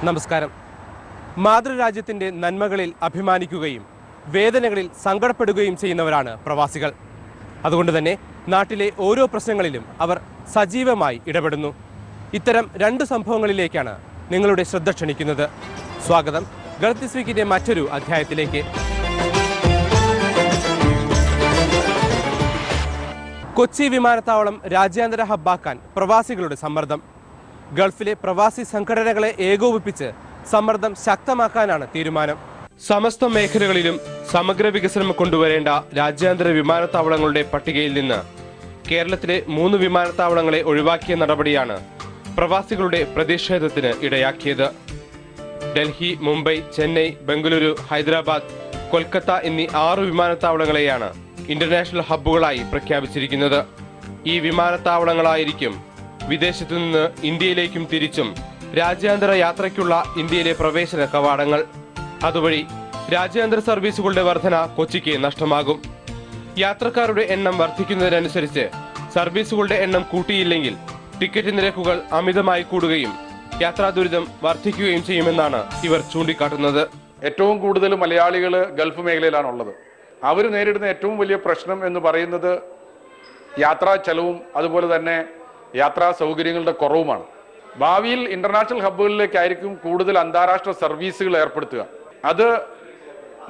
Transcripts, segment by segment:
നമസ്കാരം. മാതൃരാജ്യത്തിൻ്റെ നന്മകളിൽ അഭിമാനിക്കുകയും വേദനകളിൽ സങ്കടപ്പെടുകയും ചെയ്യുന്നവരാണ് പ്രവാസികൾ. അതുകൊണ്ട് തന്നെ നാട്ടിലെ ഓരോ പ്രശ്നങ്ങളിലും അവർ സജീവമായി ഇടപെടുന്നു. ഇത്തരം രണ്ട് സംഭവങ്ങളിലേക്കാണ് നിങ്ങളുടെ ശ്രദ്ധ ക്ഷണിക്കുന്നത്. സ്വാഗതം ഗൾഫ് ദിസ് വീക്കിന്റെ മറ്റൊരു അധ്യായത്തിലേക്ക്. കൊച്ചി വിമാനത്താവളം രാജ്യാന്തര ഹബ്ബാക്കാൻ പ്രവാസികളുടെ സമ്മർദ്ദം. ഗൾഫിലെ പ്രവാസി സംഘടനകളെ ഏകോപിപ്പിച്ച് സമ്മർദ്ദം ശക്തമാക്കാനാണ് തീരുമാനം. സമസ്ത മേഖലകളിലും സമഗ്ര വികസനം കൊണ്ടുവരേണ്ട രാജ്യാന്തര വിമാനത്താവളങ്ങളുടെ പട്ടികയിൽ നിന്ന് കേരളത്തിലെ 3 വിമാനത്താവളങ്ങളെ ഒഴിവാക്കിയ നടപടിയാണ് പ്രവാസികളുടെ പ്രതിഷേധത്തിന് ഇടയാക്കിയത്. ഡൽഹി, മുംബൈ, ചെന്നൈ, ബംഗളൂരു, ഹൈദരാബാദ്, കൊൽക്കത്ത എന്നീ 6 വിമാനത്താവളങ്ങളെയാണ് ഇന്റർനാഷണൽ ഹബ്ബുകളായി പ്രഖ്യാപിച്ചിരിക്കുന്നത്. ഈ വിമാനത്താവളങ്ങളായിരിക്കും വിദേശത്തു നിന്ന് ഇന്ത്യയിലേക്കും തിരിച്ചും രാജ്യാന്തര യാത്രയ്ക്കുള്ള ഇന്ത്യയിലെ പ്രവേശന കവാടങ്ങൾ. അതുവഴി രാജ്യാന്തര സർവീസുകളുടെ വർധന കൊച്ചിക്ക് നഷ്ടമാകും. യാത്രക്കാരുടെ എണ്ണം വർദ്ധിക്കുന്നതിനനുസരിച്ച് സർവീസുകളുടെ എണ്ണം കൂട്ടിയില്ലെങ്കിൽ ടിക്കറ്റ് നിരക്കുകൾ അമിതമായി കൂടുകയും യാത്രാ ദുരിതം വർദ്ധിക്കുകയും ചെയ്യുമെന്നാണ് ഇവർ ചൂണ്ടിക്കാട്ടുന്നത്. ഏറ്റവും കൂടുതൽ മലയാളികൾ ഗൾഫ് മേഖലയിലാണുള്ളത്. അവർ നേരിടുന്ന ഏറ്റവും വലിയ പ്രശ്നം എന്ന് പറയുന്നത് യാത്രാ ചെലവും അതുപോലെ തന്നെ യാത്രാ സൗകര്യങ്ങളുടെ കുറവുമാണ്. ഭാവിയിൽ ഇന്റർനാഷണൽ ഹബ്ബുകളിലേക്കായിരിക്കും കൂടുതൽ അന്താരാഷ്ട്ര സർവീസുകൾ ഏർപ്പെടുത്തുക. അത്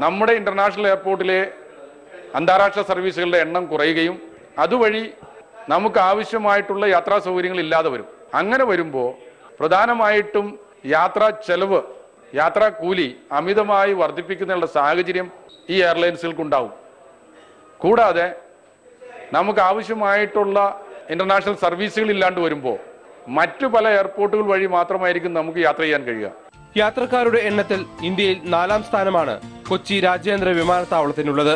നമ്മുടെ ഇന്റർനാഷണൽ എയർപോർട്ടിലെ അന്താരാഷ്ട്ര സർവീസുകളുടെ എണ്ണം കുറയുകയും അതുവഴി നമുക്ക് ആവശ്യമായിട്ടുള്ള യാത്രാ സൗകര്യങ്ങൾ ഇല്ലാതെ വരും. അങ്ങനെ വരുമ്പോൾ പ്രധാനമായിട്ടും യാത്രാ ചെലവ്, യാത്രാ കൂലി അമിതമായി വർദ്ധിപ്പിക്കുന്നതിനുള്ള സാഹചര്യം ഈ എയർലൈൻസുകൾക്കുണ്ടാവും. കൂടാതെ നമുക്ക് ആവശ്യമായിട്ടുള്ള ഇന്റർനാഷണൽ സർവീസുകൾ ഇല്ലാണ്ട് വരുമ്പോൾ മറ്റു പല എയർപോർട്ടുകൾ വഴി മാത്രമായിരിക്കും നമുക്ക് യാത്ര ചെയ്യാൻ കഴിയുക. യാത്രക്കാരുടെ എണ്ണത്തിൽ ഇന്ത്യയിൽ 4ാം സ്ഥാനമാണ് കൊച്ചി രാജ്യാന്തര വിമാനത്താവളത്തിനുള്ളത്.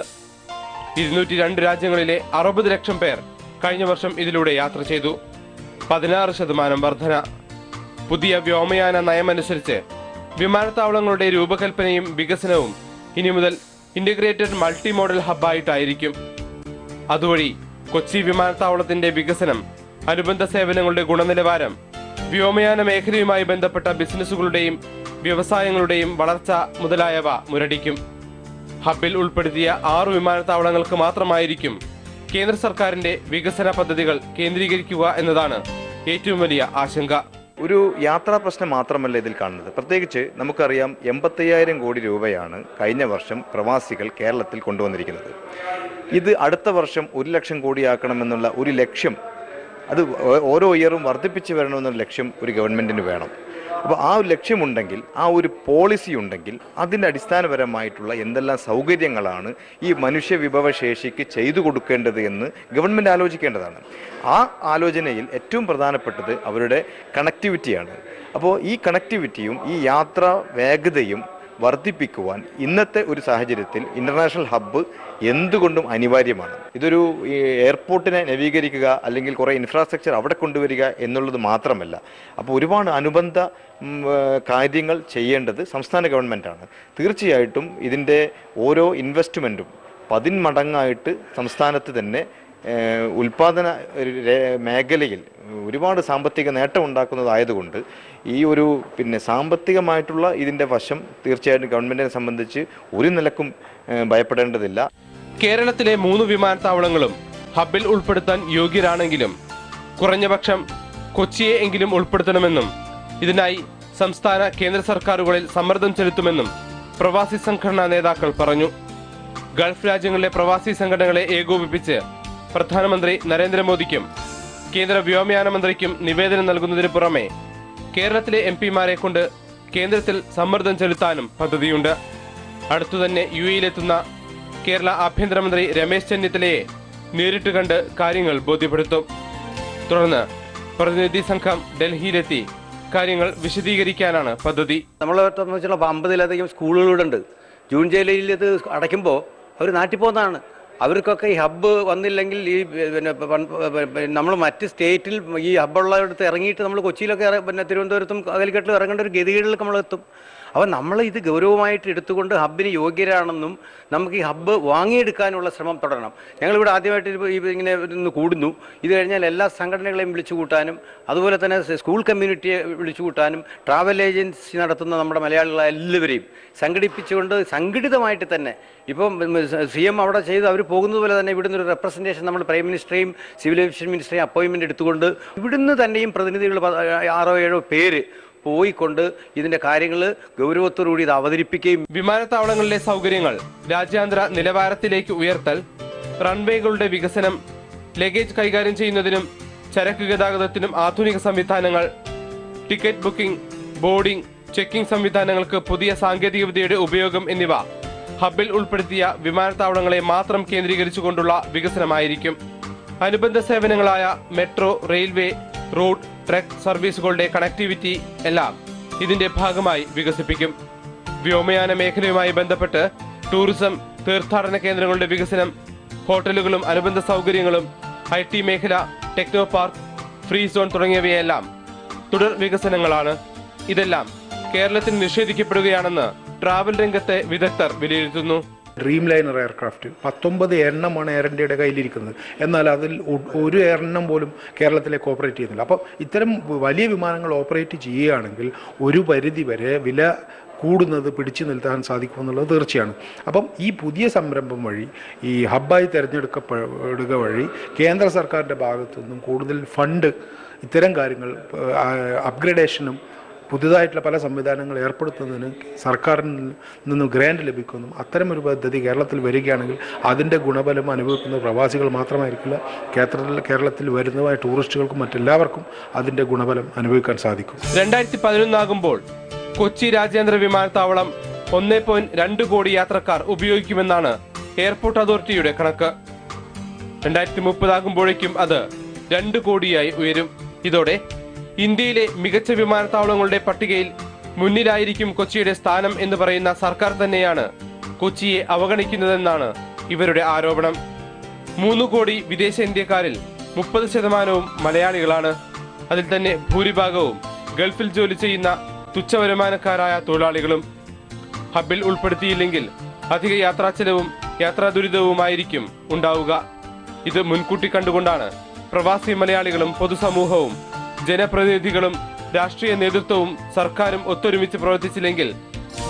202 രാജ്യങ്ങളിലെ 60 ലക്ഷം പേർ കഴിഞ്ഞ വർഷം ഇതിലൂടെ യാത്ര ചെയ്തു. 16% വർധന. പുതിയ വ്യോമയാന നയമനുസരിച്ച് വിമാനത്താവളങ്ങളുടെ രൂപകൽപ്പനയും വികസനവും ഇനി മുതൽ ഇന്റഗ്രേറ്റഡ് മൾട്ടി മോഡൽ ഹബ്ബായിട്ടായിരിക്കും. അതുവഴി കൊച്ചി വിമാനത്താവളത്തിന്റെ വികസനം, അനുബന്ധ സേവനങ്ങളുടെ ഗുണനിലവാരം, വ്യോമയാന മേഖലയുമായി ബന്ധപ്പെട്ട ബിസിനസ്സുകളുടെയും വ്യവസായങ്ങളുടെയും വളർച്ച മുതലായവ മുരടിക്കും. ഹബ്ബിൽ ഉൾപ്പെടുത്തിയ 6 വിമാനത്താവളങ്ങൾക്ക് മാത്രമായിരിക്കും കേന്ദ്ര സർക്കാരിന്റെ വികസന പദ്ധതികൾ കേന്ദ്രീകരിക്കുക എന്നതാണ് ഏറ്റവും വലിയ ആശങ്ക. ഒരു യാത്രാ പ്രശ്നം മാത്രമല്ല ഇതിൽ കാണുന്നത്. പ്രത്യേകിച്ച് നമുക്കറിയാം 85,000 കോടി രൂപയാണ് കഴിഞ്ഞ വർഷം പ്രവാസികൾ കേരളത്തിൽ കൊണ്ടുവന്നിരിക്കുന്നത്. ഇത് അടുത്ത വർഷം 1 ലക്ഷം കോടിയാക്കണമെന്നുള്ള ഒരു ലക്ഷ്യം, അത് ഓരോ ഇയറും വർദ്ധിപ്പിച്ച് വരണമെന്നുള്ള ലക്ഷ്യം ഒരു ഗവൺമെൻറ്റിന് വേണം. അപ്പോൾ ആ ഒരു ലക്ഷ്യമുണ്ടെങ്കിൽ, ആ ഒരു പോളിസി ഉണ്ടെങ്കിൽ അതിൻ്റെ അടിസ്ഥാനപരമായിട്ടുള്ള എന്തെല്ലാം സൗകര്യങ്ങളാണ് ഈ മനുഷ്യ വിഭവശേഷിക്ക് ചെയ്തു കൊടുക്കേണ്ടത് എന്ന് ഗവൺമെൻറ് ആലോചിക്കേണ്ടതാണ്. ആ ആലോചനയിൽ ഏറ്റവും പ്രധാനപ്പെട്ടത് അവരുടെ കണക്ടിവിറ്റിയാണ്. അപ്പോൾ ഈ കണക്ടിവിറ്റിയും ഈ യാത്രാ വേഗതയും വർദ്ധിപ്പിക്കുവാൻ ഇന്നത്തെ ഒരു സാഹചര്യത്തിൽ ഇന്റർനാഷണൽ ഹബ്ബ് എന്തുകൊണ്ടും അനിവാര്യമാണ്. ഇതൊരു എയർപോർട്ടിനെ നവീകരിക്കുക അല്ലെങ്കിൽ കുറേ ഇൻഫ്രാസ്ട്രക്ചർ അവിടെ കൊണ്ടുവരിക എന്നുള്ളത് മാത്രമല്ല. അപ്പോൾ ഒരുപാട് അനുബന്ധ കാര്യങ്ങൾ ചെയ്യേണ്ടത് സംസ്ഥാന ഗവൺമെൻറ്റാണ്. തീർച്ചയായിട്ടും ഇതിൻ്റെ ഓരോ ഇൻവെസ്റ്റ്മെൻറ്റും 10 മടങ്ങായിട്ട് സംസ്ഥാനത്ത് തന്നെ ഉൽപാദന മേഖലയിൽ ഒരുപാട് സാമ്പത്തിക നേട്ടം ഉണ്ടാക്കുന്നതായതുകൊണ്ട് ഈ ഒരു സാമ്പത്തികമായിട്ടുള്ള ഇതിൻ്റെ വശം തീർച്ചയായിട്ടും ഗവൺമെൻറ്റിനെ സംബന്ധിച്ച് ഒരു നിലക്കും ഭയപ്പെടേണ്ടതില്ല. കേരളത്തിലെ 3 വിമാനത്താവളങ്ങളും ഹബ്ബിൽ ഉൾപ്പെടുത്താൻ യോഗ്യരാണെങ്കിലും കുറഞ്ഞപക്ഷം കൊച്ചിയെ എങ്കിലും ഉൾപ്പെടുത്തണമെന്നും ഇതിനായി സംസ്ഥാന കേന്ദ്ര സർക്കാരുകളിൽ സമ്മർദ്ദം ചെലുത്തുമെന്നും പ്രവാസി സംഘടനാ നേതാക്കൾ പറഞ്ഞു. ഗൾഫ് രാജ്യങ്ങളിലെ പ്രവാസി സംഘടനകളെ ഏകോപിപ്പിച്ച് പ്രധാനമന്ത്രി നരേന്ദ്രമോദിക്കും കേന്ദ്ര വ്യോമയാന മന്ത്രിക്കും നിവേദനം നൽകുന്നതിന് പുറമെ കേരളത്തിലെ MP-മാരെ കൊണ്ട് കേന്ദ്രത്തിൽ സമ്മർദ്ദം ചെലുത്താനും പദ്ധതിയുണ്ട്. അടുത്തുതന്നെ UAE-യിലെത്തുന്ന കേരള ആഭ്യന്തരമന്ത്രി രമേശ് ചെന്നിത്തലയെ നേരിട്ട് കണ്ട് കാര്യങ്ങൾ ബോധ്യപ്പെടുത്തും. തുടർന്ന് പ്രതിനിധി സംഘം ഡൽഹിയിലെത്തി കാര്യങ്ങൾ വിശദീകരിക്കാനാണ് പദ്ധതി. നമ്മളെ സംബന്ധിച്ചുള്ള 50-ലധികം സ്കൂളുകളുടെ ഉണ്ട്. ജൂൺ ജൂലൈയിൽ ഇത് അടയ്ക്കുമ്പോൾ അവർ നാട്ടിൽ പോകുന്നതാണ്. അവർക്കൊക്കെ ഈ ഹബ്ബ് വന്നില്ലെങ്കിൽ ഈ നമ്മൾ മറ്റ് സ്റ്റേറ്റിൽ ഈ ഹബ്ബുള്ളടുത്ത് ഇറങ്ങിയിട്ട് നമ്മൾ കൊച്ചിയിലൊക്കെ തിരുവനന്തപുരത്തും കാലിക്കട്ടിലും ഇറങ്ങേണ്ട ഒരു ഗതികേടിൽ നമ്മളെത്തും. അപ്പോൾ നമ്മൾ ഇത് ഗൗരവമായിട്ട് എടുത്തുകൊണ്ട് ഹബ്ബിന് യോഗ്യരാണെന്നും നമുക്ക് ഈ ഹബ്ബ് വാങ്ങിയെടുക്കാനുള്ള ശ്രമം തുടരണം. ഞങ്ങളിവിടെ ആദ്യമായിട്ട് ഇങ്ങനെ ഒന്ന് കൂടുന്നു. ഇത് കഴിഞ്ഞാൽ എല്ലാ സംഘടനകളെയും വിളിച്ചു കൂട്ടാനും അതുപോലെ തന്നെ സ്കൂൾ കമ്മ്യൂണിറ്റിയെ വിളിച്ചു കൂട്ടാനും ട്രാവൽ ഏജൻസി നടത്തുന്ന നമ്മുടെ മലയാളികളെ എല്ലാവരെയും സംഘടിപ്പിച്ചുകൊണ്ട് സംഘടിതമായിട്ട് തന്നെ ഇപ്പം CM അവിടെ ചെയ്ത് അവർ പോകുന്നത് പോലെ തന്നെ ഇവിടുന്ന് ഒരു റെപ്രസെൻറ്റേഷൻ നമ്മൾ പ്രൈം മിനിസ്റ്ററെയും സിവിൽ ഏവിയേഷൻ മിനിസ്റ്ററെയും അപ്പോയിൻമെൻറ്റ് എടുത്തുകൊണ്ട് ഇവിടുന്ന് തന്നെയും പ്രതിനിധികൾ 6-7 പേര് പോയിക്കൊണ്ട് ഇതിന്റെ കാര്യങ്ങൾ ഗൗരവത്തോടുകൂടി ഇത് അവതരിപ്പിക്കുകയും വിമാനത്താവളങ്ങളിലെ സൗകര്യങ്ങൾ രാജ്യാന്തര നിലവാരത്തിലേക്ക് ഉയർത്തൽ, റൺവേകളുടെ വികസനം, ലഗേജ് കൈകാര്യം ചെയ്യുന്നതിനും ചരക്ക് ഗതാഗതത്തിനും ആധുനിക സംവിധാനങ്ങൾ, ടിക്കറ്റ് ബുക്കിംഗ്, ബോർഡിംഗ്, ചെക്കിംഗ് സംവിധാനങ്ങൾക്ക് പുതിയ സാങ്കേതികവിദ്യയുടെ ഉപയോഗം എന്നിവ ഹബ്ബിൽ ഉൾപ്പെടുത്തിയ വിമാനത്താവളങ്ങളെ മാത്രം കേന്ദ്രീകരിച്ചുകൊണ്ടുള്ള വികസനമായിരിക്കും. അനുബന്ധ സേവനങ്ങളായ മെട്രോ, റെയിൽവേ, റോഡ്, ട്രക്ക് സർവീസുകളുടെ കണക്ടിവിറ്റി എല്ലാം ഇതിന്റെ ഭാഗമായി വികസിപ്പിക്കും. വ്യോമയാന മേഖലയുമായി ബന്ധപ്പെട്ട് ടൂറിസം, തീർത്ഥാടന കേന്ദ്രങ്ങളുടെ വികസനം, ഹോട്ടലുകളും അനുബന്ധ സൗകര്യങ്ങളും, IT മേഖല, ടെക്നോ പാർക്ക്, ഫ്രീ സോൺ തുടങ്ങിയവയെല്ലാം തുടർ വികസനങ്ങളാണ്. ഇതെല്ലാം കേരളത്തിൽ നിഷേധിക്കപ്പെടുകയാണെന്ന് ട്രാവൽ രംഗത്തെ വിദഗ്ധർ വിലയിരുത്തുന്നു. ഡ്രീം ലൈനർ എയർക്രാഫ്റ്റ് 19 എണ്ണമാണ് എയർ ഇന്ത്യയുടെ കയ്യിലിരിക്കുന്നത്. എന്നാൽ അതിൽ ഒരു എണ്ണം പോലും കേരളത്തിലേക്ക് ഓപ്പറേറ്റ് ചെയ്യുന്നില്ല. അപ്പോൾ ഇത്തരം വലിയ വിമാനങ്ങൾ ഓപ്പറേറ്റ് ചെയ്യുകയാണെങ്കിൽ ഒരു പരിധി വരെ വില കൂടുന്നത് പിടിച്ചു നിൽത്താൻ സാധിക്കുമെന്നുള്ളത് തീർച്ചയാണ്. അപ്പം ഈ പുതിയ സംരംഭം വഴി, ഈ ഹബ്ബായി തിരഞ്ഞെടുക്കപ്പെടുക വഴി കേന്ദ്ര സർക്കാരിൻ്റെ ഭാഗത്തുനിന്നും കൂടുതൽ ഫണ്ട് ഇത്തരം കാര്യങ്ങൾ അപ്ഗ്രഡേഷനും പുതുതായിട്ടുള്ള പല സംവിധാനങ്ങൾ ഏർപ്പെടുത്തുന്നതിന് സർക്കാരിൽ നിന്നും ഗ്രാൻഡ് ലഭിക്കുന്നു. അത്തരമൊരു പദ്ധതി കേരളത്തിൽ വരികയാണെങ്കിൽ അതിൻ്റെ ഗുണഫലം അനുഭവിക്കുന്ന പ്രവാസികൾ മാത്രമായിരിക്കില്ല, കേരളത്തിൽ വരുന്നതായ ടൂറിസ്റ്റുകൾക്കും മറ്റെല്ലാവർക്കും അതിൻ്റെ ഗുണഫലം അനുഭവിക്കാൻ സാധിക്കും. 2011 ആകുമ്പോൾ കൊച്ചി രാജ്യാന്തര വിമാനത്താവളം 1.2 കോടി യാത്രക്കാർ ഉപയോഗിക്കുമെന്നാണ് എയർപോർട്ട് അതോറിറ്റിയുടെ കണക്ക്. 2030 ആകുമ്പോഴേക്കും അത് 2 കോടിയായി ഉയരും. ഇതോടെ ഇന്ത്യയിലെ മികച്ച വിമാനത്താവളങ്ങളുടെ പട്ടികയിൽ മുന്നിലായിരിക്കും കൊച്ചിയുടെ സ്ഥാനം എന്ന് പറയുന്ന സർക്കാർ തന്നെയാണ് കൊച്ചിയെ അവഗണിക്കുന്നതെന്നാണ് ഇവരുടെ ആരോപണം. 3 കോടി വിദേശ ഇന്ത്യക്കാരിൽ 30% മലയാളികളാണ്. അതിൽ തന്നെ ഭൂരിഭാഗവും ഗൾഫിൽ ജോലി ചെയ്യുന്ന തുച്ഛവരുമാനക്കാരായ തൊഴിലാളികളും. ഹബ്ബിൽ ഉൾപ്പെടുത്തിയില്ലെങ്കിൽ അധിക യാത്രാ ചെലവും യാത്രാ ദുരിതവുമായിരിക്കും ഉണ്ടാവുക. ഇത് മുൻകൂട്ടി കണ്ടുകൊണ്ടാണ് പ്രവാസി മലയാളികളും പൊതുസമൂഹവും ജനപ്രതിനിധികളും രാഷ്ട്രീയ നേതൃത്വവും സർക്കാരും ഒത്തൊരുമിച്ച് പ്രവർത്തിച്ചില്ലെങ്കിൽ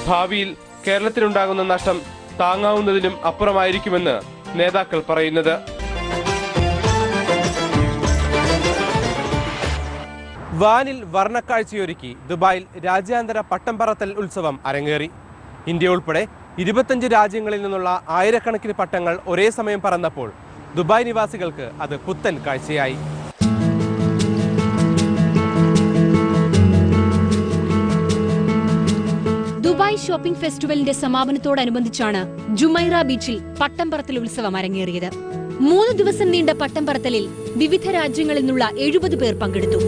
ഭാവിയിൽ കേരളത്തിലുണ്ടാകുന്ന നഷ്ടം താങ്ങാവുന്നതിനും അപ്പുറമായിരിക്കുമെന്ന് നേതാക്കൾ പറയുന്നത്. വാനിൽ വർണ്ണക്കാഴ്ചയൊരുക്കി ദുബായിൽ രാജ്യാന്തര പട്ടം പറത്തൽ ഉത്സവം അരങ്ങേറി. ഇന്ത്യ ഉൾപ്പെടെ 25 രാജ്യങ്ങളിൽ നിന്നുള്ള ആയിരക്കണക്കിന് പട്ടങ്ങൾ ഒരേ സമയം പറന്നപ്പോൾ ദുബായ് നിവാസികൾക്ക് അത് പുത്തൻ കാഴ്ചയായി. ദുബായ് ഷോപ്പിംഗ് ഫെസ്റ്റിവലിന്റെ സമാപനത്തോടനുബന്ധിച്ചാണ് ജുമൈറ ബീച്ചിൽ പട്ടം പറത്തൽ ഉത്സവം അരങ്ങേറിയത്. 3 ദിവസം നീണ്ട പട്ടം പറത്തലിൽ വിവിധ രാജ്യങ്ങളിൽ നിന്നുള്ള 70 പേർ പങ്കെടുത്തു.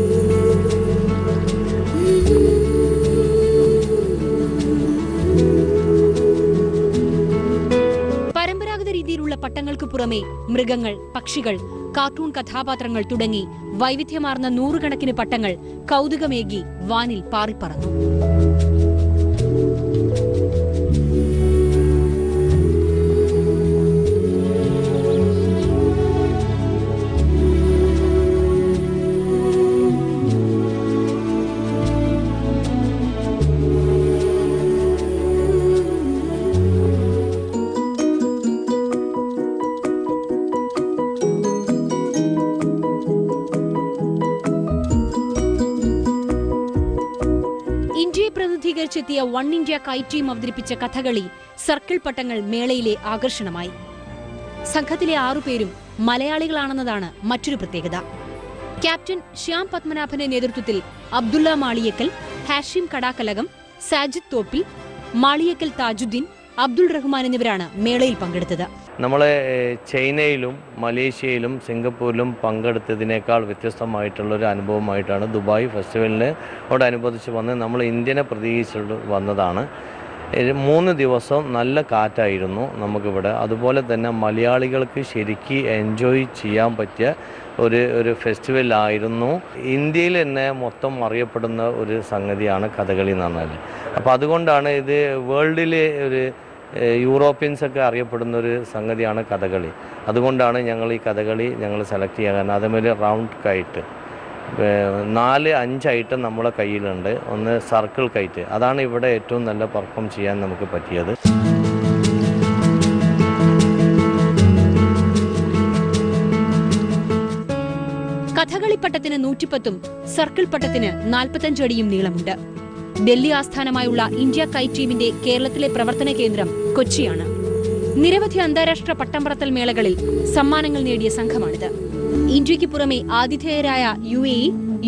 പരമ്പരാഗത രീതിയിലുള്ള പട്ടങ്ങൾക്ക് പുറമെ മൃഗങ്ങൾ, പക്ഷികൾ, കാർട്ടൂൺ കഥാപാത്രങ്ങൾ തുടങ്ങി വൈവിധ്യമാർന്ന 100 കണക്കിന് പട്ടങ്ങൾ കൗതുകമേകി വാനിൽ പാറിപ്പറന്നു. െത്തിയ വൺ ഇന്ത്യ കൈറ്റ് ടീം അവതരിപ്പിച്ച കഥകളി, സർക്കിൾ പട്ടങ്ങൾ മേളയിലെ ആകർഷണമായി. സംഘത്തിലെ 6 പേരും മലയാളികളാണെന്നതാണ് മറ്റൊരു പ്രത്യേകത. ക്യാപ്റ്റൻ ശ്യാം പത്മനാഭന്റെ നേതൃത്വത്തിൽ അബ്ദുള്ള മാളിയക്കൽ, ഹാഷിം കടാക്കലകം, സാജിദ് തോപ്പിൽ, മാളിയക്കൽ താജുദ്ദീൻ, അബ്ദുൾ റഹ്മാൻ എന്നിവരാണ് മേളയിൽ പങ്കെടുത്തത്. നമ്മളെ ചൈനയിലും മലേഷ്യയിലും സിംഗപ്പൂരിലും പങ്കെടുത്തതിനേക്കാൾ വ്യത്യസ്തമായിട്ടുള്ളൊരു അനുഭവമായിട്ടാണ് ദുബായ് ഫെസ്റ്റിവലിനോടനുബന്ധിച്ച് വന്ന് നമ്മൾ ഇന്ത്യനെ പ്രതീക്ഷിച്ചിട്ട് വന്നതാണ്. 3 ദിവസം നല്ല കാറ്റായിരുന്നു നമുക്കിവിടെ. അതുപോലെ തന്നെ മലയാളികൾക്ക് ശരിക്കും എൻജോയ് ചെയ്യാൻ പറ്റിയ ഒരു ഫെസ്റ്റിവലായിരുന്നു. ഇന്ത്യയിൽ തന്നെ മൊത്തം അറിയപ്പെടുന്ന ഒരു സംഗതിയാണ് കഥകളി എന്ന് പറഞ്ഞാൽ. അപ്പോൾ അതുകൊണ്ടാണ് ഇത് വേൾഡിൽ ഒരു യൂറോപ്യൻസൊക്കെ അറിയപ്പെടുന്ന ഒരു സംഗതിയാണ് കഥകളി. അതുകൊണ്ടാണ് ഞങ്ങൾ ഈ കഥകളി സെലക്ട് ചെയ്യാൻ. അതേമാതിരി റൗണ്ട് കൈറ്റ് 4-5 ഐറ്റം നമ്മളെ കയ്യിലുണ്ട്. ഒന്ന് സർക്കിൾ കൈറ്റ്, അതാണ് ഇവിടെ ഏറ്റവും നല്ല പെർഫോം ചെയ്യാൻ നമുക്ക് പറ്റിയത്. കഥകളിപ്പട്ടത്തിന് 110ഉം സർക്കിൾ പട്ടത്തിന് 45 അടിയും നീളമുണ്ട്. ഡൽഹി ആസ്ഥാനമായുള്ള ഇന്ത്യ കൈറ്റ് ടീമിന്റെ കേരളത്തിലെ പ്രവർത്തന കേന്ദ്രം കൊച്ചിയാണ്. നിരവധി അന്താരാഷ്ട്ര പട്ടംപറത്തൽ മേളകളിൽ സമ്മാനങ്ങൾ നേടിയ സംഘമാണിത്. ഇന്ത്യയ്ക്ക് പുറമെ ആതിഥേയരായ UAE,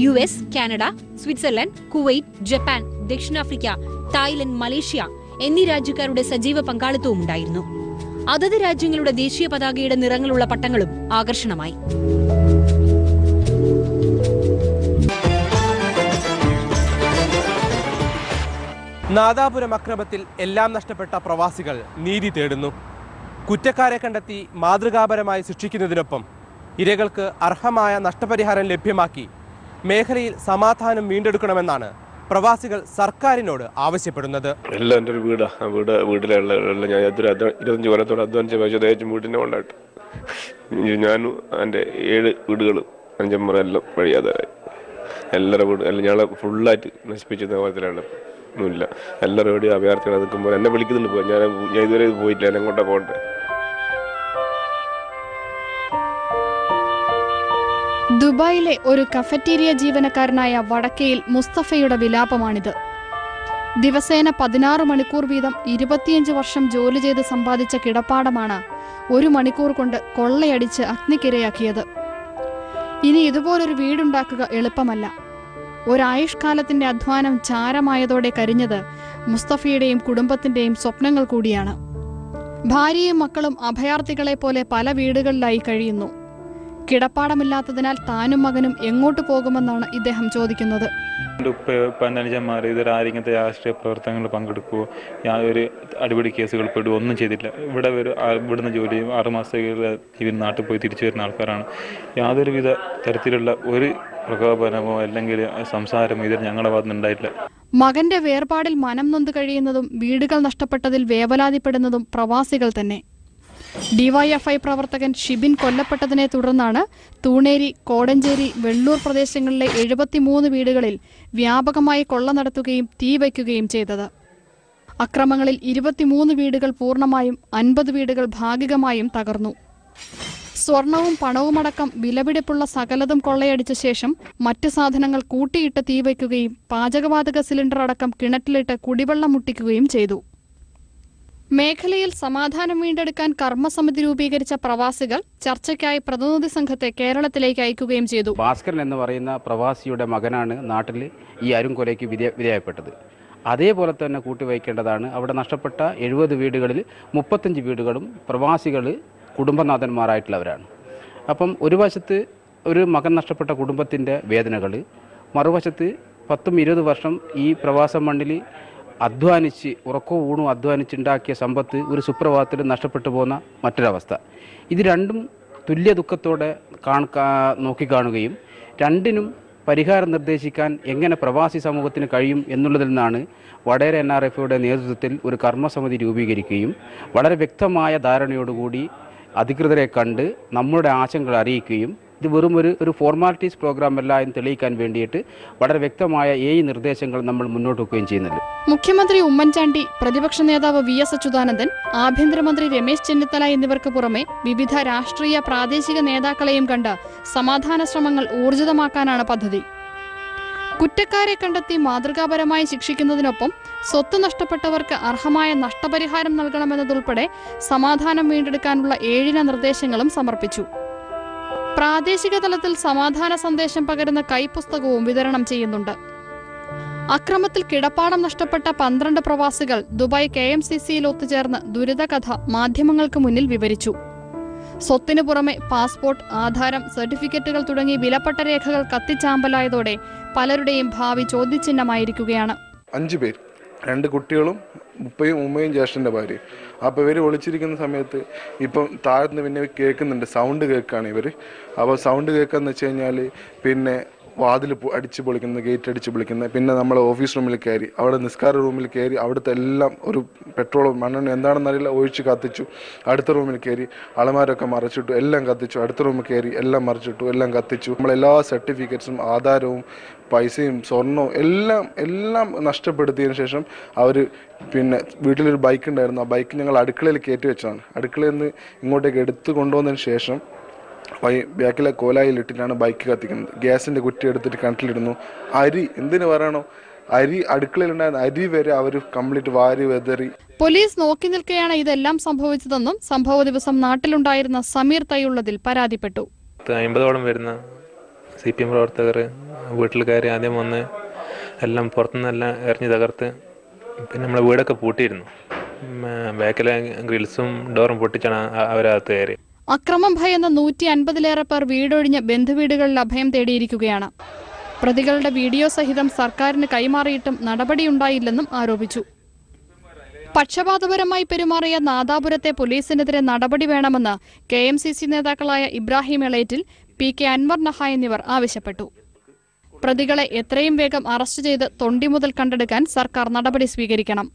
US, Canada, Switzerland, Kuwait, Japan, ദക്ഷിണാഫ്രിക്ക, തായ്ലൻഡ്, മലേഷ്യ എന്നീ രാജ്യക്കാരുടെ സജീവ പങ്കാളിത്തവും ഉണ്ടായിരുന്നു. അതത് രാജ്യങ്ങളുടെ ദേശീയ പതാകയുടെ നിറങ്ങളുള്ള പട്ടങ്ങളും ആകർഷണമായി. നാദാപുരം അക്രമത്തിൽ എല്ലാം നഷ്ടപ്പെട്ട പ്രവാസികൾ നീതി തേടുന്നു. കുറ്റക്കാരെ കണ്ടെത്തി മാതൃകാപരമായി ശിക്ഷിക്കുന്നതിനൊപ്പം ഇരകൾക്ക് അർഹമായ നഷ്ടപരിഹാരം ലഭ്യമാക്കി മേഖലയിൽ സമാധാനം വീണ്ടെടുക്കണമെന്നാണ് പ്രവാസികൾ സർക്കാരിനോട് ആവശ്യപ്പെടുന്നത്. എല്ലാം എൻ്റെ ഒരു വീടിലുള്ള ഞാൻ 25 കൊല്ലത്തോടെ അധ്വാനിച്ച പൈസ വീടിനെ കൊണ്ടായിട്ട് ഞാനും എൻ്റെ 7 വീടുകളും 5 മുറ എല്ലാം വഴിയാതായി. എല്ലാവരുടെ വീട് എല്ലാം ഞങ്ങളെ ഫുള്ളായിട്ട് നശിപ്പിച്ച പോലത്തിലാണ്. ഒന്നുമില്ല, എല്ലാവരും എവിടെയും അഭയാർത്ഥികൾ നിൽക്കുമ്പോൾ എന്നെ വിളിക്കുന്നുണ്ട്. പോയി ഞാൻ ഇതുവരെ പോയിട്ടില്ല, എന്നെ കൊണ്ടാ പോകണ്ടേ. ദുബായിലെ ഒരു കഫറ്റീരിയ ജീവനക്കാരനായ വടക്കയിൽ മുസ്തഫയുടെ വിലാപമാണിത്. ദിവസേന 16 മണിക്കൂർ വീതം 25 വർഷം ജോലി ചെയ്ത് സമ്പാദിച്ച കിടപ്പാടമാണ് 1 മണിക്കൂർ കൊണ്ട് കൊള്ളയടിച്ച് അഗ്നിക്കിരയാക്കിയത്. ഇനി ഇതുപോലൊരു വീടുണ്ടാക്കുക എളുപ്പമല്ല. ഒരായുഷ്കാലത്തിന്റെ അധ്വാനം ചാരമായതോടെ കരിഞ്ഞത് മുസ്തഫയുടെയും കുടുംബത്തിന്റെയും സ്വപ്നങ്ങൾ കൂടിയാണ്. ഭാര്യയും മക്കളും അഭയാർത്ഥികളെ പോലെ പല വീടുകളിലായി കഴിയുന്നു. കിടപ്പാടമില്ലാത്തതിനാൽ താനും മകനും എങ്ങോട്ട് പോകുമെന്നാണ് ഇദ്ദേഹം ചോദിക്കുന്നത്. അനുജന്മാർ ഇതൊരാരിങ്ങനത്തെ രാഷ്ട്രീയ പ്രവർത്തനങ്ങളിൽ പങ്കെടുക്കുകയോ യാതൊരു അടിപിടി കേസുകൾ പെടുകയോ ഒന്നും ചെയ്തില്ല. ഇവിടുന്ന് ജോലി 6 മാസത്തേക്ക് നാട്ടിൽ പോയി തിരിച്ചു വരുന്ന ആൾക്കാരാണ്. യാതൊരുവിധ തരത്തിലുള്ള ഒരു പ്രകോപനമോ അല്ലെങ്കിൽ സംസാരമോ ഇതിൽ ഞങ്ങളുടെ ഭാഗത്ത് ഉണ്ടായിട്ടില്ല. മകന്റെ വേർപാടിൽ മനം നൊന്ത് കഴിയുന്നതും വീടുകൾ നഷ്ടപ്പെട്ടതിൽ വേവലാതിപ്പെടുന്നതും പ്രവാസികൾ തന്നെ. ഡിവൈഎഫ്ഐ പ്രവർത്തകൻ ഷിബിൻ കൊല്ലപ്പെട്ടതിനെ തുടർന്നാണ് തൂണേരി, കോടഞ്ചേരി, വെള്ളൂർ പ്രദേശങ്ങളിലെ 73 വീടുകളിൽ വ്യാപകമായി കൊള്ള നടത്തുകയും തീവയ്ക്കുകയും ചെയ്തത്. അക്രമങ്ങളിൽ 23 വീടുകൾ പൂർണ്ണമായും 50 വീടുകൾ ഭാഗികമായും തകർന്നു. സ്വർണവും പണവുമടക്കം വിലപിടിപ്പുള്ള സകലതും കൊള്ളയടിച്ച ശേഷം മറ്റ് സാധനങ്ങൾ കൂട്ടിയിട്ട് തീവയ്ക്കുകയും പാചകവാതക സിലിണ്ടർ അടക്കം കിണറ്റിലിട്ട് കുടിവെള്ളം മുട്ടിക്കുകയും ചെയ്തു. മേഖലയിൽ സമാധാനം വീണ്ടെടുക്കാൻ കർമ്മസമിതി രൂപീകരിച്ച പ്രവാസികൾ ചർച്ചയ്ക്കായി പ്രതിനിധി സംഘത്തെ കേരളത്തിലേക്ക് അയക്കുകയും ചെയ്തു. ഭാസ്കരൻ എന്ന് പറയുന്ന പ്രവാസിയുടെ മകനാണ് നാട്ടിൽ ഈ അരുംകൊലയ്ക്ക് വിധേയപ്പെട്ടത്. അതേപോലെ തന്നെ കൂട്ടിവയ്ക്കേണ്ടതാണ്. അവിടെ നഷ്ടപ്പെട്ട 70 വീടുകളിൽ 35 വീടുകളും പ്രവാസികൾ കുടുംബനാഥന്മാരായിട്ടുള്ളവരാണ്. അപ്പം ഒരു വശത്ത് ഒരു മകൻ നഷ്ടപ്പെട്ട കുടുംബത്തിൻ്റെ വേദനകൾ, മറുവശത്ത് 10-20 വർഷം ഈ പ്രവാസ മണ്ണിൽ അധ്വാനിച്ച് ഉറക്കവും ഊണും അധ്വാനിച്ചുണ്ടാക്കിയ സമ്പത്ത് ഒരു സുപ്രഭാതത്തിൽ നഷ്ടപ്പെട്ടു പോകുന്ന മറ്റൊരവസ്ഥ. ഇത് രണ്ടും തുല്യ ദുഃഖത്തോടെ നോക്കിക്കാണുകയും രണ്ടിനും പരിഹാരം നിർദ്ദേശിക്കാൻ എങ്ങനെ പ്രവാസി സമൂഹത്തിന് കഴിയും എന്നുള്ളതിൽ നിന്നാണ് വടേര NRFയുടെ നേതൃത്വത്തിൽ ഒരു കർമ്മസമിതി രൂപീകരിക്കുകയും വളരെ വ്യക്തമായ ധാരണയോടുകൂടി അധികൃതരെ കണ്ട് നമ്മുടെ ആശങ്കകൾ അറിയിക്കുകയും ഇത് വെറും ഒരു ഫോർമാലിറ്റീസ് പ്രോഗ്രാം അല്ല എന്ന് തെളിയിക്കാൻ വേണ്ടിയിട്ട് വളരെ വ്യക്തമായ 7 നിർദ്ദേശങ്ങൾ നമ്മൾ മുന്നോട്ട് വെക്കുകയും ചെയ്യുന്നുണ്ട്. മുഖ്യമന്ത്രി ഉമ്മൻചാണ്ടി, പ്രതിപക്ഷ നേതാവ് VS അച്യുതാനന്ദൻ, ആഭ്യന്തരമന്ത്രി രമേശ് ചെന്നിത്തല എന്നിവർക്ക് പുറമെ വിവിധ രാഷ്ട്രീയ പ്രാദേശിക നേതാക്കളെയും കണ്ട് സമാധാന ശ്രമങ്ങൾ ഊർജിതമാക്കാനാണ് പദ്ധതി. കുറ്റക്കാരെ കണ്ടെത്തി മാതൃകാപരമായി ശിക്ഷിക്കുന്നതിനൊപ്പം സ്വത്ത് നഷ്ടപ്പെട്ടവർക്ക് അർഹമായ നഷ്ടപരിഹാരം നൽകണമെന്നതുൾപ്പെടെ സമാധാനം വീണ്ടെടുക്കാനുള്ള 7 നിർദ്ദേശങ്ങളും സമർപ്പിച്ചു. പ്രാദേശിക തലത്തിൽ സമാധാന സന്ദേശം പകരുന്ന കൈപ്പുസ്തകവും വിതരണം ചെയ്യുന്നുണ്ട്. അക്രമത്തിൽ കിടപ്പാടം നഷ്ടപ്പെട്ട 12 പ്രവാസികൾ ദുബായ് KMCCയിൽ ഒത്തുചേർന്ന് ദുരിതകഥ മാധ്യമങ്ങൾക്ക് മുന്നിൽ വിവരിച്ചു. സ്വത്തിനു പുറമെ പാസ്പോർട്ട്, ആധാരം, സർട്ടിഫിക്കറ്റുകൾ തുടങ്ങി വിലപ്പെട്ട രേഖകൾ കത്തിച്ചാമ്പലായതോടെ പലരുടെയും ഭാവി ചോദ്യചിഹ്നമായിരിക്കുകയാണ്. 5 പേർ 2 കുട്ടികളും ഉമ്മയും ജ്യേഷ്ഠൻ്റെ ഭാര്യയും. അപ്പോൾ ഇവർ ഒളിച്ചിരിക്കുന്ന സമയത്ത് ഇപ്പം താഴ്ന്ന് പിന്നെ കേൾക്കുന്നുണ്ട്, സൗണ്ട് കേൾക്കുകയാണ് ഇവർ. അപ്പോൾ സൗണ്ട് കേൾക്കാന്ന് വെച്ച് കഴിഞ്ഞാൽ പിന്നെ വാതിൽ അടിച്ച് പൊളിക്കുന്നത്, ഗേറ്റ് അടിച്ച് പൊളിക്കുന്നത്. പിന്നെ നമ്മൾ ഓഫീസ് റൂമിൽ കയറി, അവിടെ നിസ്കാര റൂമിൽ കയറി അവിടുത്തെ എല്ലാം ഒരു പെട്രോളോ മണ്ണെണ്ണ എന്താണെന്നറിയില്ല ഒഴിച്ച് കത്തിച്ചു. അടുത്ത റൂമിൽ കയറി അളമാരൊക്കെ മറച്ചിട്ടു, എല്ലാം കത്തിച്ചു. അടുത്ത റൂമിൽ കയറി എല്ലാം മറിച്ചിട്ടു, എല്ലാം കത്തിച്ചു. നമ്മളെല്ലാ സർട്ടിഫിക്കറ്റ്സും ആധാരവും പൈസയും സ്വർണവും എല്ലാം നഷ്ടപ്പെടുത്തിയതിന് ശേഷം അവർ പിന്നെ വീട്ടിലൊരു ബൈക്ക് ഉണ്ടായിരുന്നു, ആ ബൈക്ക് ഞങ്ങൾ അടുക്കളയിൽ കയറ്റി വെച്ചതാണ്. അടുക്കളയിൽ നിന്ന് ഇങ്ങോട്ടേക്ക് എടുത്തു കൊണ്ടുവന്നതിന് ശേഷം ബാക്കിലെ കോലായിലിട്ടിട്ടാണ് ബൈക്ക് കത്തിക്കുന്നത്. ഗ്യാസിൻ്റെ കുറ്റി എടുത്തിട്ട് കിണറ്റിലിടുന്നു. അരി എന്തിനു പറയണോ, അരി അടുക്കളയിലുണ്ടായിരുന്ന അരി വരെ അവർ കംപ്ലീറ്റ് വാരി വെതറി. പോലീസ് നോക്കി നിൽക്കെയാണ് ഇതെല്ലാം സംഭവിച്ചതെന്നും സംഭവ ദിവസം നാട്ടിലുണ്ടായിരുന്ന സമീർ തയ്യുള്ളതിൽ പരാതിപ്പെട്ടു. 50ഓളം വരുന്ന CPM പ്രവർത്തകർ വീട്ടിൽ കയറി ആദ്യം വന്ന് എല്ലാം പുറത്തുനിന്നെല്ലാം എറിഞ്ഞ് തകർത്ത്, പിന്നെ നമ്മളെ വീടൊക്കെ പൂട്ടിയിരുന്നു. ബാക്കിലെ ഗ്രിൽസും ഡോറും പൊട്ടിച്ചാണ് അവരകത്ത് കയറി. അക്രമം ഭയന്ന 150-ലേറെ പേർ വീടൊഴിഞ്ഞ് ബന്ധുവീടുകളിൽ അഭയം തേടിയിരിക്കുകയാണ്. പ്രതികളുടെ വീഡിയോ സഹിതം സർക്കാരിന് കൈമാറിയിട്ടും നടപടിയുണ്ടായില്ലെന്നും ആരോപിച്ചു. പക്ഷപാതപരമായി പെരുമാറിയ നാദാപുരത്തെ പോലീസിനെതിരെ നടപടി വേണമെന്ന് KMCC നേതാക്കളായ ഇബ്രാഹിം എളേറ്റിൽ, PK അൻവർ നഹ എന്നിവർ ആവശ്യപ്പെട്ടു. പ്രതികളെ എത്രയും വേഗം അറസ്റ്റ് ചെയ്ത് തൊണ്ടി മുതൽ കണ്ടെടുക്കാൻ സർക്കാർ നടപടി സ്വീകരിക്കണം.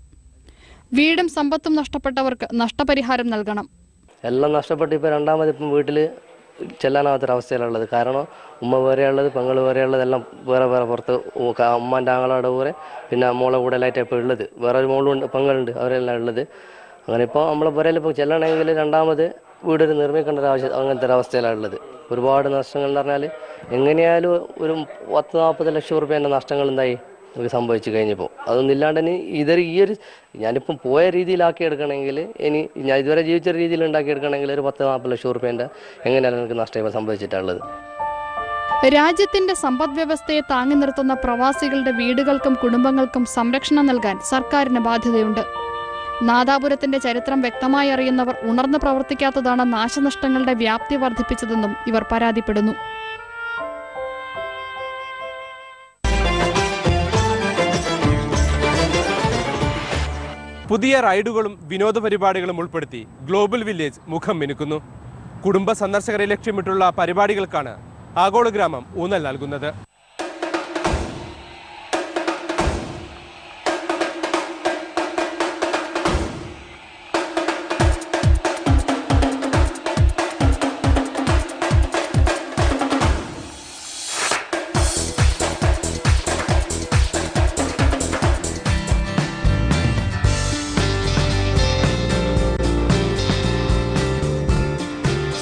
വീടും സമ്പത്തും നഷ്ടപ്പെട്ടവർക്ക് നഷ്ടപരിഹാരം നൽകണം. എല്ലാം നഷ്ടപ്പെട്ട് ഇപ്പോൾ രണ്ടാമത് വീട്ടിൽ ചെല്ലാനാവാത്തൊരവസ്ഥയിലുള്ളത്. കാരണം ഉമ്മ വേറെയുള്ളത്, പെങ്ങൾ വേറെയുള്ളത്, എല്ലാം വേറെ പുറത്ത്. ഉമ്മാൻ്റെ ആങ്ങളുടെ കൂടെ പിന്നെ മോളെ കൂടെ എല്ലായിട്ട് ഇപ്പോൾ ഉള്ളത്. വേറെ ഒരു മോളുണ്ട്, പെങ്ങളുണ്ട്, അവരെല്ലാം ഉള്ളത്. അങ്ങനെ ഇപ്പോൾ നമ്മളെ പുരയിൽ ഇപ്പോൾ ചെല്ലണമെങ്കിൽ രണ്ടാമത് വീടൊരു നിർമ്മിക്കേണ്ട അങ്ങനത്തെ ഒരു അവസ്ഥയിലാണ് ഉള്ളത്. ഒരുപാട് നഷ്ടങ്ങൾ എന്ന് പറഞ്ഞാൽ എങ്ങനെയായാലും ഒരു 10-40 ലക്ഷം രൂപേൻ്റെ നഷ്ടങ്ങൾ എന്തായി നമുക്ക് സംഭവിച്ചു കഴിഞ്ഞപ്പോൾ. അതൊന്നും ഇല്ലാണ്ട് ഇനി ഈ ഒരു ഞാനിപ്പം പോയ രീതിയിലാക്കി എടുക്കണമെങ്കിൽ, ഇനി ഞാൻ ഇതുവരെ ജീവിച്ച രീതിയിൽ ഉണ്ടാക്കിയെടുക്കണമെങ്കിൽ ഒരു 10-40 ലക്ഷം രൂപേൻ്റെ എങ്ങനെയാണ് എനിക്ക് നഷ്ടം സംഭവിച്ചിട്ടുള്ളത്. രാജ്യത്തിന്റെ സമ്പദ് വ്യവസ്ഥയെ താങ്ങി നിർത്തുന്ന പ്രവാസികളുടെ വീടുകൾക്കും കുടുംബങ്ങൾക്കും സംരക്ഷണം നൽകാൻ സർക്കാരിന് ബാധ്യതയുണ്ട്. നാദാപുരത്തിന്റെ ചരിത്രം വ്യക്തമായി അറിയുന്നവർ ഉണർന്നു പ്രവർത്തിക്കാത്തതാണ് നാശനഷ്ടങ്ങളുടെ വ്യാപ്തി വർദ്ധിപ്പിച്ചതെന്നും ഇവർ പരാതിപ്പെടുന്നു. പുതിയ റൈഡുകളും വിനോദ പരിപാടികളും ഉൾപ്പെടുത്തി ഗ്ലോബൽ വില്ലേജ് മുഖം മിനുക്കുന്നു. കുടുംബ സന്ദർശകരെ ലക്ഷ്യമിട്ടുള്ള പരിപാടികൾക്കാണ് ആഗോള ഗ്രാമം ഊന്നൽ നൽകുന്നത്.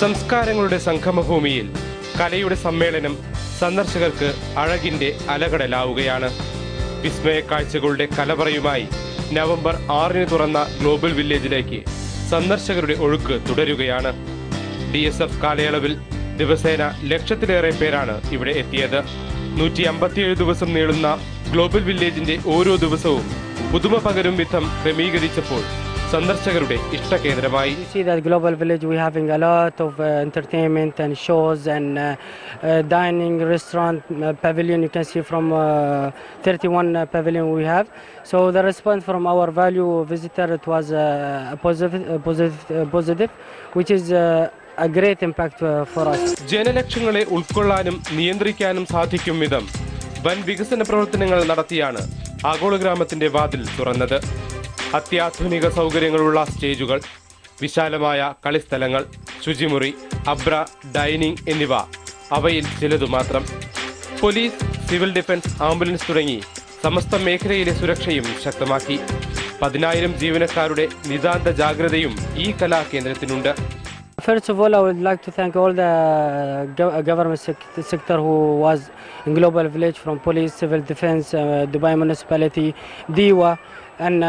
സംസ്കാരങ്ങളുടെ സംഗമഭൂമിയിൽ കലയുടെ സമ്മേളനം സന്ദർശകർക്ക് അഴകിന്റെ അലകടലാവുകയാണ്. വിസ്മയ കാഴ്ചകളുടെ കലവറയുമായി നവംബർ 6 തുറന്ന ഗ്ലോബൽ വില്ലേജിലേക്ക് സന്ദർശകരുടെ ഒഴുക്ക് തുടരുകയാണ്. DSF കാലയളവിൽ ദിവസേന 1,00,000-ലേറെ പേരാണ് ഇവിടെ എത്തിയത്. 157 ദിവസം നീളുന്ന ഗ്ലോബൽ വില്ലേജിന്റെ ഓരോ ദിവസവും പുതുമ പകരും വിധം ക്രമീകരിച്ചപ്പോൾ സന്ദർശകരുടെ ഇഷ്ടകേന്ദ്രമായി. You see that Global Village we having a lot of entertainment and shows and dining, restaurant, pavilion. You can see from 31 pavilion we have. So the response from our value visitor, it was positive, which is a great impact for us. ജനലക്ഷങ്ങളെ ഉൾക്കൊള്ളാനും നിയന്ത്രിക്കാനും സാധിക്കും വിധം വൻ വികസന പ്രവർത്തനങ്ങൾ നടത്തിയാണ് ആഗോള ഗ്രാമത്തിന്റെ വാതിൽ തുറന്നത്. അത്യാധുനിക സൗകര്യങ്ങളുള്ള സ്റ്റേജുകൾ, വിശാലമായ കളിസ്ഥലങ്ങൾ, ശുചിമുറി, അബ്ര, ഡൈനിങ് എന്നിവ അവയിൽ ചിലതു മാത്രം. പോലീസ്, സിവിൽ ഡിഫൻസ്, ആംബുലൻസ് തുടങ്ങി സമസ്ത മേഖലയിലെ സുരക്ഷയും ശക്തമാക്കി. 10,000 ജീവനക്കാരുടെ നിതാന്ത ജാഗ്രതയും ഈ കലാകേന്ദ്രത്തിനുണ്ട്. First of all, I would like to thank all the government sector who was in Global Village, from police, civil defense, Dubai municipality, DIWA, and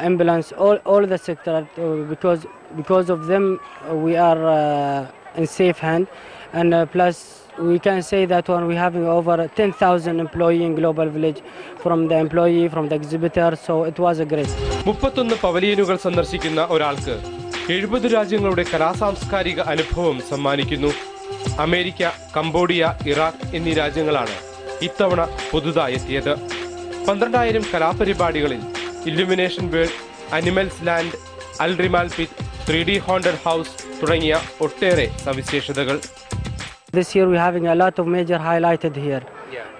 ambulance, all the sector, because of them we are in safe hand, and plus we can say that when we having over 10,000 employee in Global Village, from the employee, from the exhibitor, so it was a great. 31 പവലിയനുകൾ സന്ദർശിക്കുന്ന ഒരാൾക്ക് 70 രാജ്യങ്ങളുടെ കലാസാംസ്കാരിക അനുഭവം സമ്മാനിക്കുന്നു. America, Cambodia, Iraq എന്നീ രാജ്യങ്ങളാണ് ഇത്തവണ പുതുതായി എത്തിയത്. 12,000 കലാപരിപാടികളിൽ illumination world, animals land, അൽ റിമാൽ pit, 3D haunted house തുടങ്ങിയ ഒട്ടേറെ സവിശേഷതകൾ. This year we're having a lot of major highlighted here,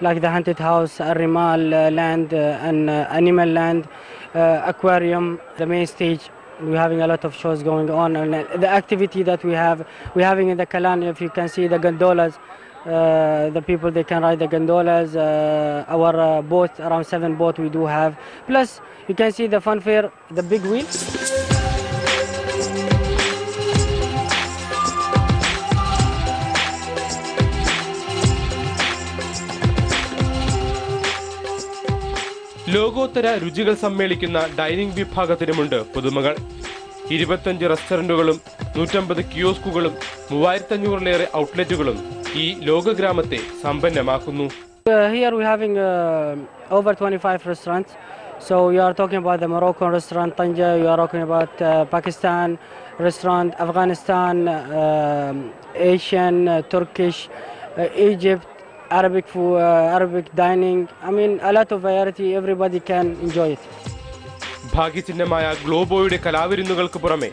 like the haunted house, Al Rimal land, and animal land, aquarium, the main stage. We're having a lot of shows going on, and the activity that we're having in the Kalan, if you can see the gondolas, the people they can ride the gondolas, our boat, around 7 boats we do have. Plus you can see the fun fair, the big wheel. ലോകോത്തര രുചികൾ സമ്മേളിക്കുന്ന dining വിഭാഗത്തിനുമുണ്ട് പുതുമകൾ. 25 റെസ്റ്റോറന്റുകളും 150 കിയോസ്കുകളും 3500-ലേറെ ഔട്ട്ലെറ്റുകളും ഈ ലോകഗ്രാമത്തെ സമ്പന്നമാക്കുന്നു. Here we're having over 25 restaurants. So you are talking about the Moroccan restaurant Tanja, you are talking about Pakistan restaurant, Afghanistan, Asian, Turkish, Egypt, Arabic food, Arabic dining. I mean, a lot of variety. Everybody can enjoy it. ഭാഗ്യചിഹ്നമായ ഗ്ലോബോയുടെ കലാവിരുന്നുകൾക്ക് പുറമെ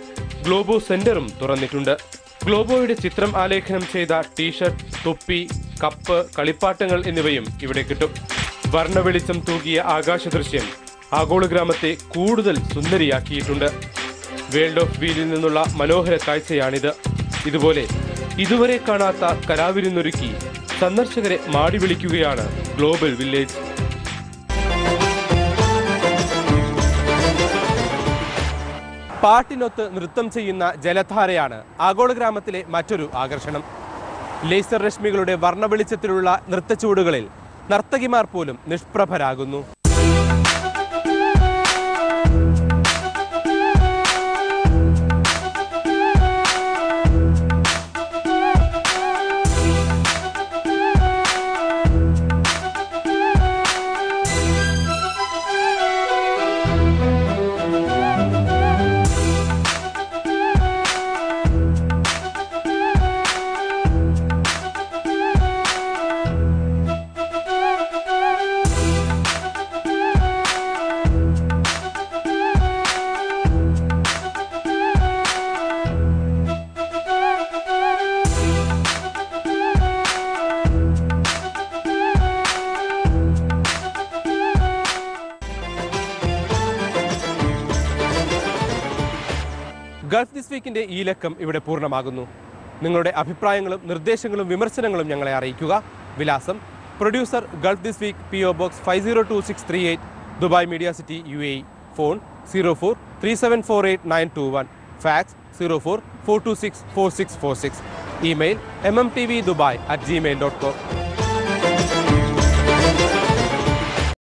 ഗ്ലോബോ സെന്ററും തുറന്നിട്ടുണ്ട്. ഗ്ലോബോയുടെ ചിത്രം ആലേഖനം ചെയ്ത T shirt, തൊപ്പി, cup, കളിപ്പാട്ടങ്ങൾ എന്നിവയും ഇവിടെ കിട്ടും. വർണ്ണവെളിച്ചം തൂകിയ ആകാശദൃശ്യം ആഗോള ഗ്രാമത്തെ കൂടുതൽ സുന്ദരിയാക്കിയിട്ടുണ്ട്. വേൾഡ് ഓഫ് വീലിൽ നിന്നുള്ള മനോഹര കാഴ്ചയാണിത്. ഇതുപോലെ ഇതുവരെ കാണാത്ത കലാവിരുന്നൊരുക്കി സന്ദർശകരെ മാടി വിളിക്കുകയാണ് ഗ്ലോബൽ വില്ലേജ്. പാട്ടിനൊത്ത് നൃത്തം ചെയ്യുന്ന ജലധാരയാണ് ആഗോള ഗ്രാമത്തിലെ മറ്റൊരു ആകർഷണം. ലേസർ രശ്മികളുടെ വർണ്ണവെളിച്ചത്തിലുള്ള നൃത്തച്ചുവടുകളിൽ നർത്തകിമാർ പോലും നിഷ്പ്രഭരാകുന്നു. ഗൾഫ് ദിസ് വീക്കിന്റെ ഈ ലക്കം ഇവിടെ പൂർണ്ണമാകുന്നു. നിങ്ങളുടെ അഭിപ്രായങ്ങളും നിർദ്ദേശങ്ങളും വിമർശനങ്ങളും ഞങ്ങളെ അറിയിക്കുക. വിലാസം: producer, Gulf this week, PO Box 502638, Dubai media city, UAE. Phone 0437489921, fax 0442646646, email mmtvdubai@gmail.com.